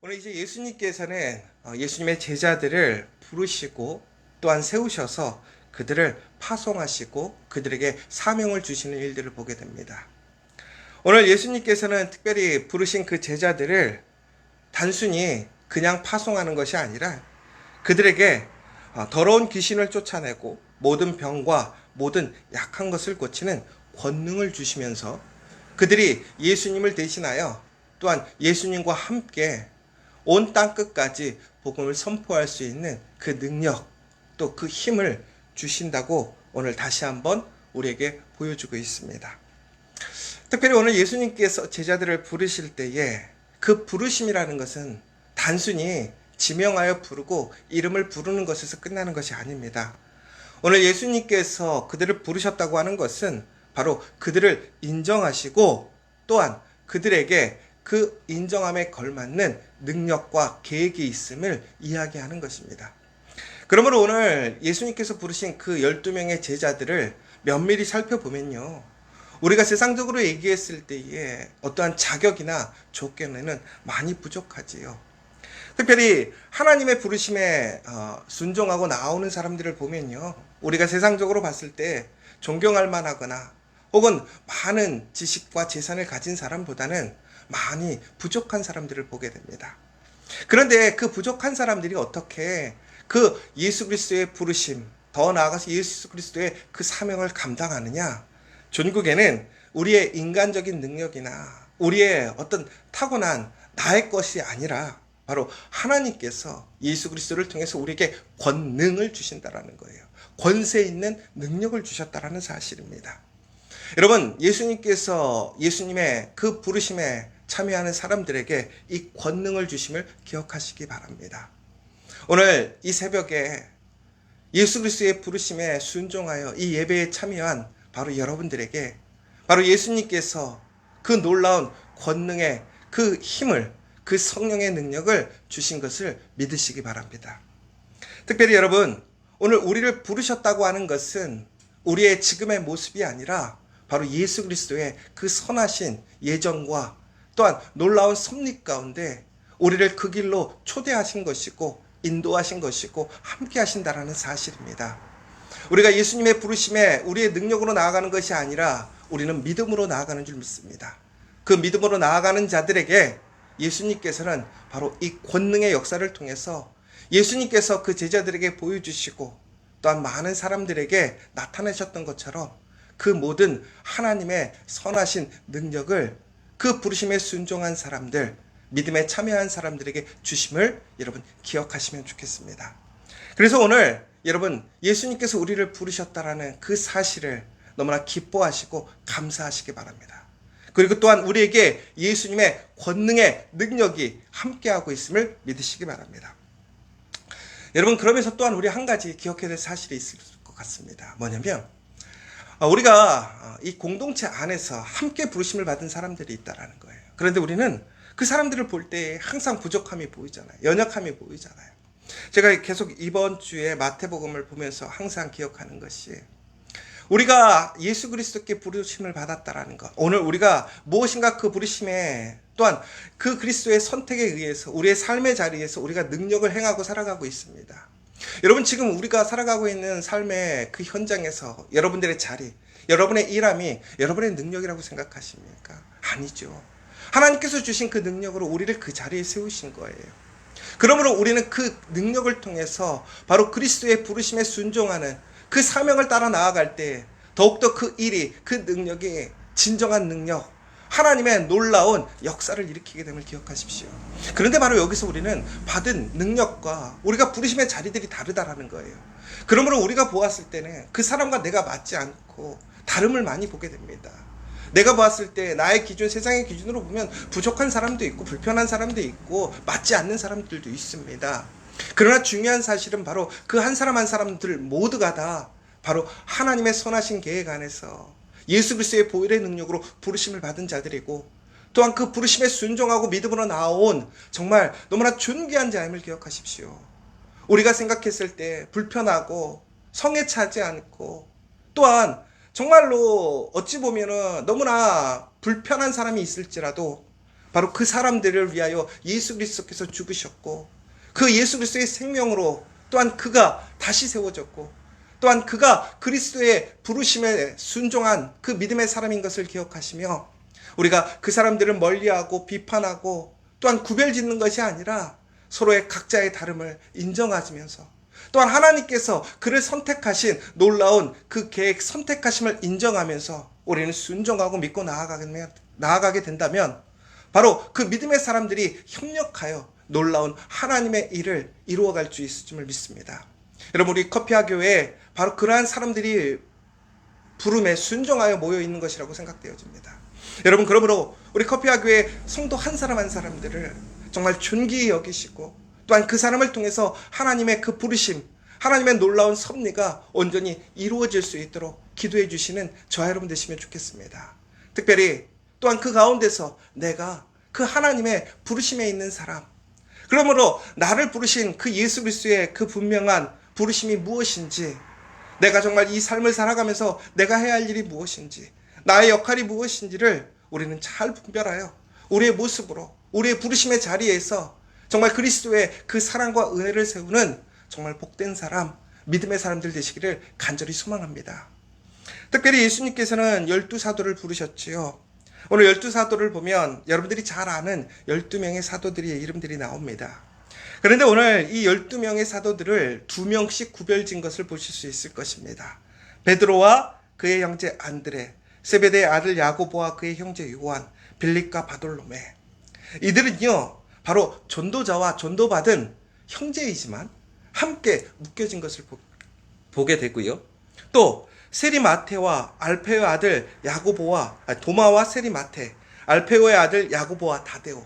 오늘 이제 예수님께서는 예수님의 제자들을 부르시고 또한 세우셔서 그들을 파송하시고 그들에게 사명을 주시는 일들을 보게 됩니다. 오늘 예수님께서는 특별히 부르신 그 제자들을 단순히 그냥 파송하는 것이 아니라 그들에게 더러운 귀신을 쫓아내고 모든 병과 모든 약한 것을 고치는 권능을 주시면서 그들이 예수님을 대신하여 또한 예수님과 함께 온 땅 끝까지 복음을 선포할 수 있는 그 능력 또 그 힘을 주신다고 오늘 다시 한번 우리에게 보여주고 있습니다. 특별히 오늘 예수님께서 제자들을 부르실 때에 그 부르심이라는 것은 단순히 지명하여 부르고 이름을 부르는 것에서 끝나는 것이 아닙니다. 오늘 예수님께서 그들을 부르셨다고 하는 것은 바로 그들을 인정하시고 또한 그들에게 그 인정함에 걸맞는 능력과 계획이 있음을 이야기하는 것입니다. 그러므로 오늘 예수님께서 부르신 그 12명의 제자들을 면밀히 살펴보면요. 우리가 세상적으로 얘기했을 때에 어떠한 자격이나 조건에는 많이 부족하지요. 특별히 하나님의 부르심에 순종하고 나오는 사람들을 보면요. 우리가 세상적으로 봤을 때 존경할 만하거나 혹은 많은 지식과 재산을 가진 사람보다는 많이 부족한 사람들을 보게 됩니다. 그런데 그 부족한 사람들이 어떻게 그 예수 그리스도의 부르심, 더 나아가서 예수 그리스도의 그 사명을 감당하느냐? 전국에는 우리의 인간적인 능력이나 우리의 어떤 타고난 나의 것이 아니라 바로 하나님께서 예수 그리스도를 통해서 우리에게 권능을 주신다라는 거예요. 권세 있는 능력을 주셨다라는 사실입니다. 여러분, 예수님께서 예수님의 그 부르심에 참여하는 사람들에게 이 권능을 주심을 기억하시기 바랍니다. 오늘 이 새벽에 예수 그리스도의 부르심에 순종하여 이 예배에 참여한 바로 여러분들에게 바로 예수님께서 그 놀라운 권능의 그 힘을 그 성령의 능력을 주신 것을 믿으시기 바랍니다. 특별히 여러분, 오늘 우리를 부르셨다고 하는 것은 우리의 지금의 모습이 아니라 바로 예수 그리스도의 그 선하신 예정과 또한 놀라운 섭리 가운데 우리를 그 길로 초대하신 것이고 인도하신 것이고 함께 하신다라는 사실입니다. 우리가 예수님의 부르심에 우리의 능력으로 나아가는 것이 아니라 우리는 믿음으로 나아가는 줄 믿습니다. 그 믿음으로 나아가는 자들에게 예수님께서는 바로 이 권능의 역사를 통해서 예수님께서 그 제자들에게 보여주시고 또한 많은 사람들에게 나타내셨던 것처럼 그 모든 하나님의 선하신 능력을 그 부르심에 순종한 사람들, 믿음에 참여한 사람들에게 주심을 여러분 기억하시면 좋겠습니다. 그래서 오늘 여러분 예수님께서 우리를 부르셨다라는 그 사실을 너무나 기뻐하시고 감사하시기 바랍니다. 그리고 또한 우리에게 예수님의 권능의 능력이 함께하고 있음을 믿으시기 바랍니다. 여러분 그러면서 또한 우리 한 가지 기억해야 될 사실이 있을 것 같습니다. 뭐냐면 우리가 이 공동체 안에서 함께 부르심을 받은 사람들이 있다라는 거예요. 그런데 우리는 그 사람들을 볼 때 항상 부족함이 보이잖아요. 연약함이 보이잖아요. 제가 계속 이번 주에 마태복음을 보면서 항상 기억하는 것이 우리가 예수 그리스도께 부르심을 받았다라는 것. 오늘 우리가 무엇인가 그 부르심에 또한 그 그리스도의 선택에 의해서 우리의 삶의 자리에서 우리가 능력을 행하고 살아가고 있습니다. 여러분 지금 우리가 살아가고 있는 삶의 그 현장에서 여러분들의 자리, 여러분의 일함이 여러분의 능력이라고 생각하십니까? 아니죠. 하나님께서 주신 그 능력으로 우리를 그 자리에 세우신 거예요. 그러므로 우리는 그 능력을 통해서 바로 그리스도의 부르심에 순종하는 그 사명을 따라 나아갈 때 더욱더 그 일이, 그 능력이 진정한 능력, 하나님의 놀라운 역사를 일으키게 됨을 기억하십시오. 그런데 바로 여기서 우리는 받은 능력과 우리가 부르심의 자리들이 다르다라는 거예요. 그러므로 우리가 보았을 때는 그 사람과 내가 맞지 않고 다름을 많이 보게 됩니다. 내가 보았을 때 나의 기준, 세상의 기준으로 보면 부족한 사람도 있고 불편한 사람도 있고 맞지 않는 사람들도 있습니다. 그러나 중요한 사실은 바로 그 한 사람 한 사람들 모두가 다 바로 하나님의 선하신 계획 안에서 예수 그리스도의 보혈의 능력으로 부르심을 받은 자들이고 또한 그 부르심에 순종하고 믿음으로 나온 정말 너무나 존귀한 자임을 기억하십시오. 우리가 생각했을 때 불편하고 성에 차지 않고 또한 정말로 어찌 보면은 너무나 불편한 사람이 있을지라도 바로 그 사람들을 위하여 예수 그리스도께서 죽으셨고, 그 예수 그리스도의 생명으로 또한 그가 다시 세워졌고, 또한 그가 그리스도의 부르심에 순종한 그 믿음의 사람인 것을 기억하시며, 우리가 그 사람들을 멀리하고 비판하고 또한 구별짓는 것이 아니라 서로의 각자의 다름을 인정하면서, 또한 하나님께서 그를 선택하신 놀라운 그 계획, 선택하심을 인정하면서 우리는 순종하고 믿고 나아가게 된다면, 바로 그 믿음의 사람들이 협력하여 놀라운 하나님의 일을 이루어갈 수 있을 줄 믿습니다. 여러분, 우리 커피아 교회에 바로 그러한 사람들이 부름에 순종하여 모여 있는 것이라고 생각되어집니다. 여러분, 그러므로 우리 커피아 교회 성도 한 사람 한 사람들을 정말 존귀히 여기시고, 또한 그 사람을 통해서 하나님의 그 부르심, 하나님의 놀라운 섭리가 온전히 이루어질 수 있도록 기도해 주시는 저와 여러분 되시면 좋겠습니다. 특별히 또한 그 가운데서 내가 그 하나님의 부르심에 있는 사람, 그러므로 나를 부르신 그 예수 그리스도의 그 분명한 부르심이 무엇인지, 내가 정말 이 삶을 살아가면서 내가 해야 할 일이 무엇인지, 나의 역할이 무엇인지를 우리는 잘 분별하여 우리의 모습으로, 우리의 부르심의 자리에서 정말 그리스도의 그 사랑과 은혜를 세우는 정말 복된 사람, 믿음의 사람들 되시기를 간절히 소망합니다. 특별히 예수님께서는 12사도를 부르셨지요. 오늘 12사도를 보면 여러분들이 잘 아는 12명의 사도들의 이름들이 나옵니다. 그런데 오늘 이 12명의 사도들을 2명씩 구별진 것을 보실 수 있을 것입니다. 베드로와 그의 형제 안드레, 세베대의 아들 야고보와 그의 형제 요한, 빌립과 바돌로메. 이들은요, 바로 전도자와 전도받은 형제이지만 함께 묶여진 것을 보게 되고요. 또 세리마테와 알페오의 아들 야고보와 도마와 세리마테, 알페오의 아들 야고보와 다데오.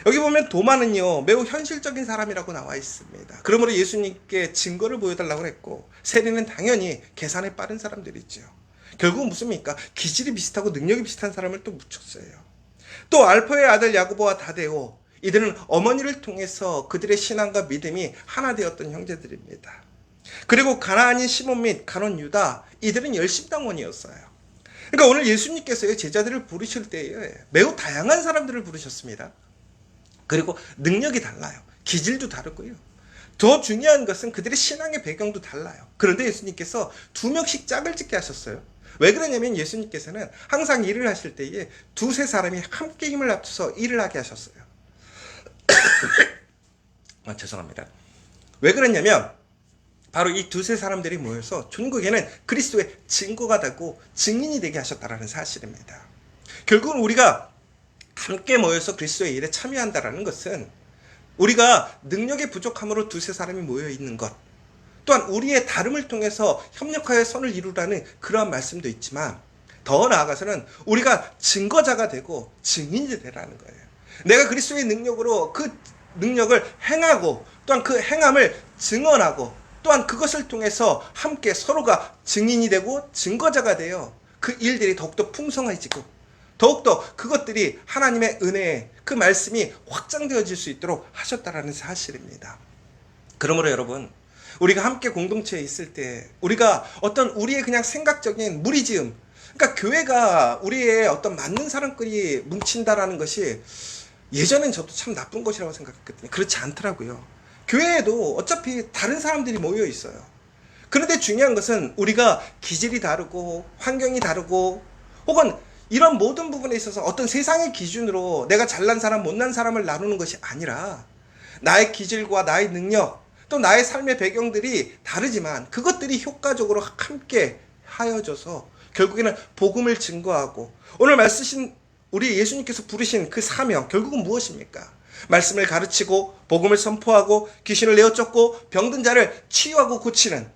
여기 보면 도마는요, 매우 현실적인 사람이라고 나와 있습니다. 그러므로 예수님께 증거를 보여달라고 했고, 세리는 당연히 계산에 빠른 사람들이죠. 결국은 무슨입니까? 기질이 비슷하고 능력이 비슷한 사람을 또 묻혔어요. 또 알페오의 아들 야고보와 다데오, 이들은 어머니를 통해서 그들의 신앙과 믿음이 하나 되었던 형제들입니다. 그리고 가나안인 시몬 및 가론 유다, 이들은 열심당원이었어요. 그러니까 오늘 예수님께서의 제자들을 부르실 때에 매우 다양한 사람들을 부르셨습니다. 그리고 능력이 달라요. 기질도 다르고요. 더 중요한 것은 그들의 신앙의 배경도 달라요. 그런데 예수님께서 2명씩 짝을 짓게 하셨어요. 왜 그러냐면 예수님께서는 항상 일을 하실 때에 2-3 사람이 함께 힘을 합쳐서 일을 하게 하셨어요. 죄송합니다. 왜 그랬냐면 바로 이 2-3 사람들이 모여서 전국에는 그리스도의 증거가 되고 증인이 되게 하셨다는 사실입니다. 결국은 우리가 함께 모여서 그리스도의 일에 참여한다는 것은 우리가 능력의 부족함으로 2-3 사람이 모여 있는 것, 또한 우리의 다름을 통해서 협력하여 선을 이루라는 그러한 말씀도 있지만, 더 나아가서는 우리가 증거자가 되고 증인이 되라는 거예요. 내가 그리스도의 능력으로 그 능력을 행하고, 또한 그 행함을 증언하고, 또한 그것을 통해서 함께 서로가 증인이 되고 증거자가 되어 그 일들이 더욱더 풍성해지고, 더욱더 그것들이 하나님의 은혜에 그 말씀이 확장되어질 수 있도록 하셨다라는 사실입니다. 그러므로 여러분, 우리가 함께 공동체에 있을 때 우리가 어떤 우리의 그냥 생각적인 무리지음, 그러니까 교회가 우리의 어떤 맞는 사람끼리 뭉친다라는 것이 예전엔 저도 참 나쁜 것이라고 생각했거든요. 그렇지 않더라고요. 교회에도 어차피 다른 사람들이 모여 있어요. 그런데 중요한 것은 우리가 기질이 다르고 환경이 다르고, 혹은 이런 모든 부분에 있어서 어떤 세상의 기준으로 내가 잘난 사람 못난 사람을 나누는 것이 아니라, 나의 기질과 나의 능력, 또 나의 삶의 배경들이 다르지만 그것들이 효과적으로 함께 하여져서 결국에는 복음을 증거하고, 오늘 말씀하신 우리 예수님께서 부르신 그 사명, 결국은 무엇입니까? 말씀을 가르치고 복음을 선포하고 귀신을 내어쫓고 병든 자를 치유하고 고치는,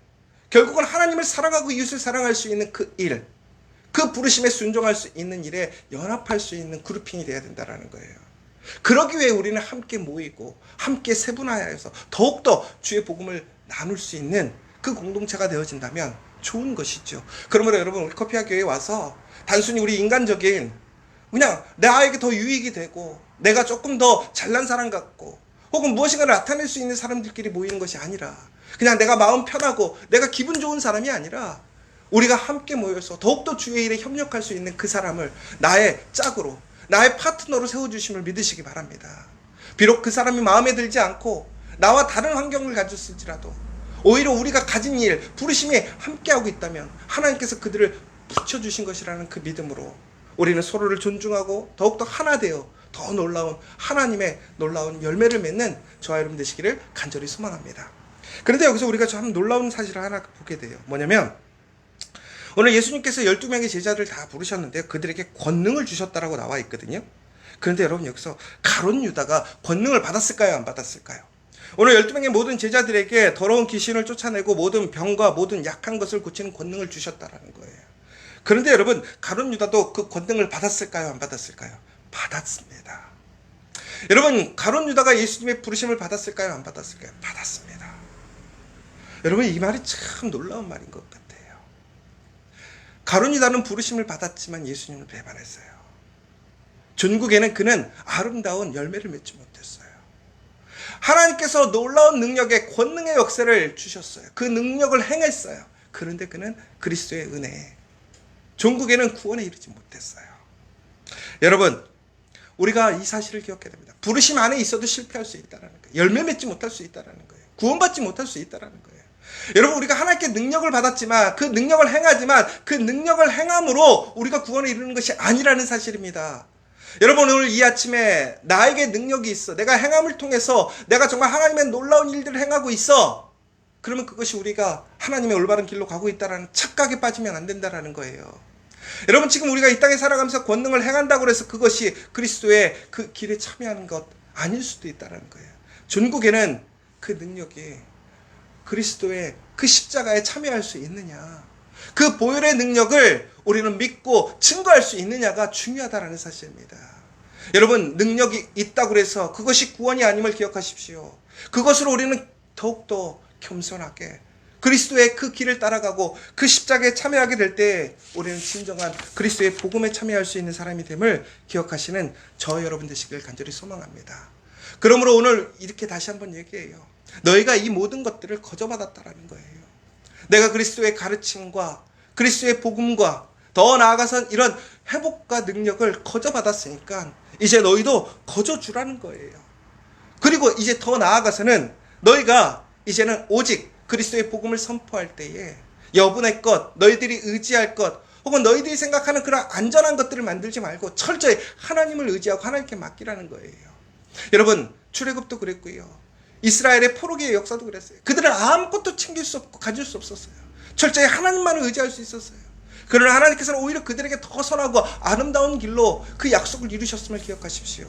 결국은 하나님을 사랑하고 이웃을 사랑할 수 있는 그 일, 그 부르심에 순종할 수 있는 일에 연합할 수 있는 그룹핑이 되어야 된다는 거예요. 그러기 위해 우리는 함께 모이고 함께 세분화하여서 더욱더 주의 복음을 나눌 수 있는 그 공동체가 되어진다면 좋은 것이죠. 그러므로 여러분, 우리 커피아 교회에 와서 단순히 우리 인간적인 그냥 나에게 더 유익이 되고 내가 조금 더 잘난 사람 같고 혹은 무엇인가 나타낼 수 있는 사람들끼리 모이는 것이 아니라, 그냥 내가 마음 편하고 내가 기분 좋은 사람이 아니라 우리가 함께 모여서 더욱더 주의 일에 협력할 수 있는 그 사람을 나의 짝으로, 나의 파트너로 세워주심을 믿으시기 바랍니다. 비록 그 사람이 마음에 들지 않고 나와 다른 환경을 가졌을지라도 오히려 우리가 가진 일, 부르심에 함께하고 있다면 하나님께서 그들을 붙여주신 것이라는 그 믿음으로 우리는 서로를 존중하고 더욱더 하나 되어 더 놀라운 하나님의 놀라운 열매를 맺는 저와 여러분 되시기를 간절히 소망합니다. 그런데 여기서 우리가 참 놀라운 사실을 하나 보게 돼요. 뭐냐면 오늘 예수님께서 12명의 제자들을 다 부르셨는데 그들에게 권능을 주셨다라고 나와 있거든요. 그런데 여러분 여기서 가룟 유다가 권능을 받았을까요? 안 받았을까요? 오늘 12명의 모든 제자들에게 더러운 귀신을 쫓아내고 모든 병과 모든 약한 것을 고치는 권능을 주셨다라는 거예요. 그런데 여러분 가룟 유다도 그 권능을 받았을까요? 안 받았을까요? 받았습니다. 여러분 가룟 유다가 예수님의 부르심을 받았을까요? 안 받았을까요? 받았습니다. 여러분 이 말이 참 놀라운 말인 것 같아요. 가룟 유다는 부르심을 받았지만 예수님을 배반했어요. 전국에는 그는 아름다운 열매를 맺지 못했어요. 하나님께서 놀라운 능력의 권능의 역사를 주셨어요. 그 능력을 행했어요. 그런데 그는 그리스도의 은혜에 전국에는 구원에 이르지 못했어요. 여러분 우리가 이 사실을 기억해야 됩니다. 부르심 안에 있어도 실패할 수 있다는 거예요. 열매 맺지 못할 수 있다는 거예요. 구원받지 못할 수 있다는 거예요. 여러분 우리가 하나님께 능력을 받았지만 그 능력을 행하지만 그 능력을 행함으로 우리가 구원에 이르는 것이 아니라는 사실입니다. 여러분 오늘 이 아침에 나에게 능력이 있어. 내가 행함을 통해서 내가 정말 하나님의 놀라운 일들을 행하고 있어. 그러면 그것이 우리가 하나님의 올바른 길로 가고 있다는 착각에 빠지면 안 된다는 거예요. 여러분 지금 우리가 이 땅에 살아가면서 권능을 행한다고 해서 그것이 그리스도의 그 길에 참여하는 것 아닐 수도 있다는 거예요. 전국에는 그 능력이 그리스도의 그 십자가에 참여할 수 있느냐, 그 보혈의 능력을 우리는 믿고 증거할 수 있느냐가 중요하다는 사실입니다. 여러분 능력이 있다고 해서 그것이 구원이 아님을 기억하십시오. 그것으로 우리는 더욱더 겸손하게 그리스도의 그 길을 따라가고 그 십자가에 참여하게 될 때 우리는 진정한 그리스도의 복음에 참여할 수 있는 사람이 됨을 기억하시는 저 여러분 되시길 간절히 소망합니다. 그러므로 오늘 이렇게 다시 한번 얘기해요. 너희가 이 모든 것들을 거저받았다라는 거예요. 내가 그리스도의 가르침과 그리스도의 복음과 더 나아가선 이런 회복과 능력을 거저받았으니까 이제 너희도 거저주라는 거예요. 그리고 이제 더 나아가서는 너희가 이제는 오직 그리스도의 복음을 선포할 때에 여분의 것, 너희들이 의지할 것, 혹은 너희들이 생각하는 그런 안전한 것들을 만들지 말고 철저히 하나님을 의지하고 하나님께 맡기라는 거예요. 여러분 출애굽도 그랬고요. 이스라엘의 포로기의 역사도 그랬어요. 그들은 아무것도 챙길 수 없고 가질 수 없었어요. 철저히 하나님만을 의지할 수 있었어요. 그러나 하나님께서는 오히려 그들에게 더 선하고 아름다운 길로 그 약속을 이루셨음을 기억하십시오.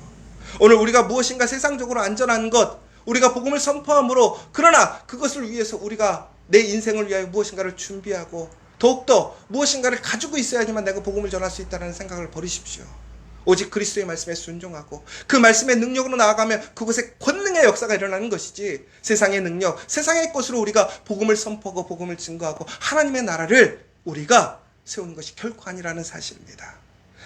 오늘 우리가 무엇인가 세상적으로 안전한 것, 우리가 복음을 선포함으로 그러나 그것을 위해서 우리가 내 인생을 위하여 무엇인가를 준비하고 더욱더 무엇인가를 가지고 있어야지만 내가 복음을 전할 수 있다는 생각을 버리십시오. 오직 그리스도의 말씀에 순종하고 그 말씀의 능력으로 나아가면 그곳에 권능의 역사가 일어나는 것이지 세상의 능력, 세상의 것으로 우리가 복음을 선포하고 복음을 증거하고 하나님의 나라를 우리가 세우는 것이 결코 아니라는 사실입니다.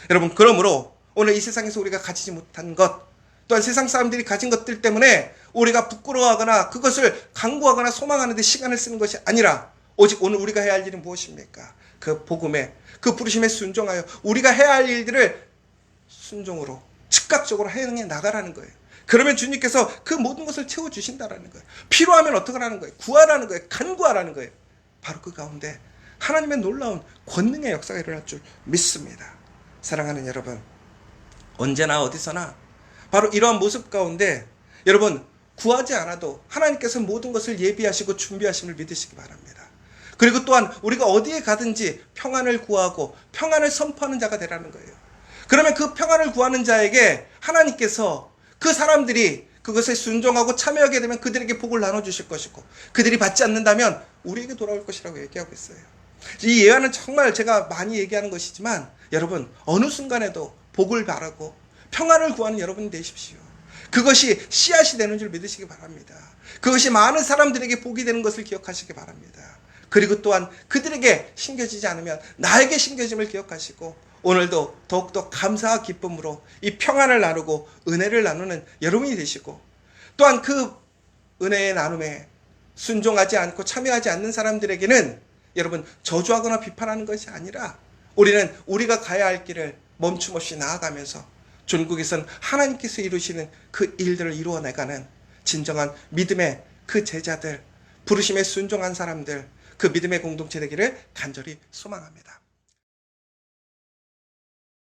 여러분 그러므로 오늘 이 세상에서 우리가 가지지 못한 것 또한 세상 사람들이 가진 것들 때문에 우리가 부끄러워하거나 그것을 강구하거나 소망하는 데 시간을 쓰는 것이 아니라 오직 오늘 우리가 해야 할 일은 무엇입니까? 그 복음에 그 부르심에 순종하여 우리가 해야 할 일들을 순종으로 즉각적으로 행해 나가라는 거예요. 그러면 주님께서 그 모든 것을 채워주신다라는 거예요. 필요하면 어떻게 하라는 거예요? 구하라는 거예요. 간구하라는 거예요. 바로 그 가운데 하나님의 놀라운 권능의 역사가 일어날 줄 믿습니다. 사랑하는 여러분, 언제나 어디서나 바로 이러한 모습 가운데 여러분 구하지 않아도 하나님께서 모든 것을 예비하시고 준비하심을 믿으시기 바랍니다. 그리고 또한 우리가 어디에 가든지 평안을 구하고 평안을 선포하는 자가 되라는 거예요. 그러면 그 평안을 구하는 자에게 하나님께서 그 사람들이 그것에 순종하고 참여하게 되면 그들에게 복을 나눠주실 것이고 그들이 받지 않는다면 우리에게 돌아올 것이라고 얘기하고 있어요. 이 예화는 정말 제가 많이 얘기하는 것이지만 여러분 어느 순간에도 복을 바라고 평안을 구하는 여러분이 되십시오. 그것이 씨앗이 되는 줄 믿으시기 바랍니다. 그것이 많은 사람들에게 복이 되는 것을 기억하시기 바랍니다. 그리고 또한 그들에게 심겨지지 않으면 나에게 심겨짐을 기억하시고 오늘도 더욱더 감사와 기쁨으로 이 평안을 나누고 은혜를 나누는 여러분이 되시고 또한 그 은혜의 나눔에 순종하지 않고 참여하지 않는 사람들에게는 여러분 저주하거나 비판하는 것이 아니라 우리는 우리가 가야 할 길을 멈춤없이 나아가면서 전국에선 하나님께서 이루시는 그 일들을 이루어내가는 진정한 믿음의 그 제자들, 부르심에 순종한 사람들, 그 믿음의 공동체 되기를 간절히 소망합니다.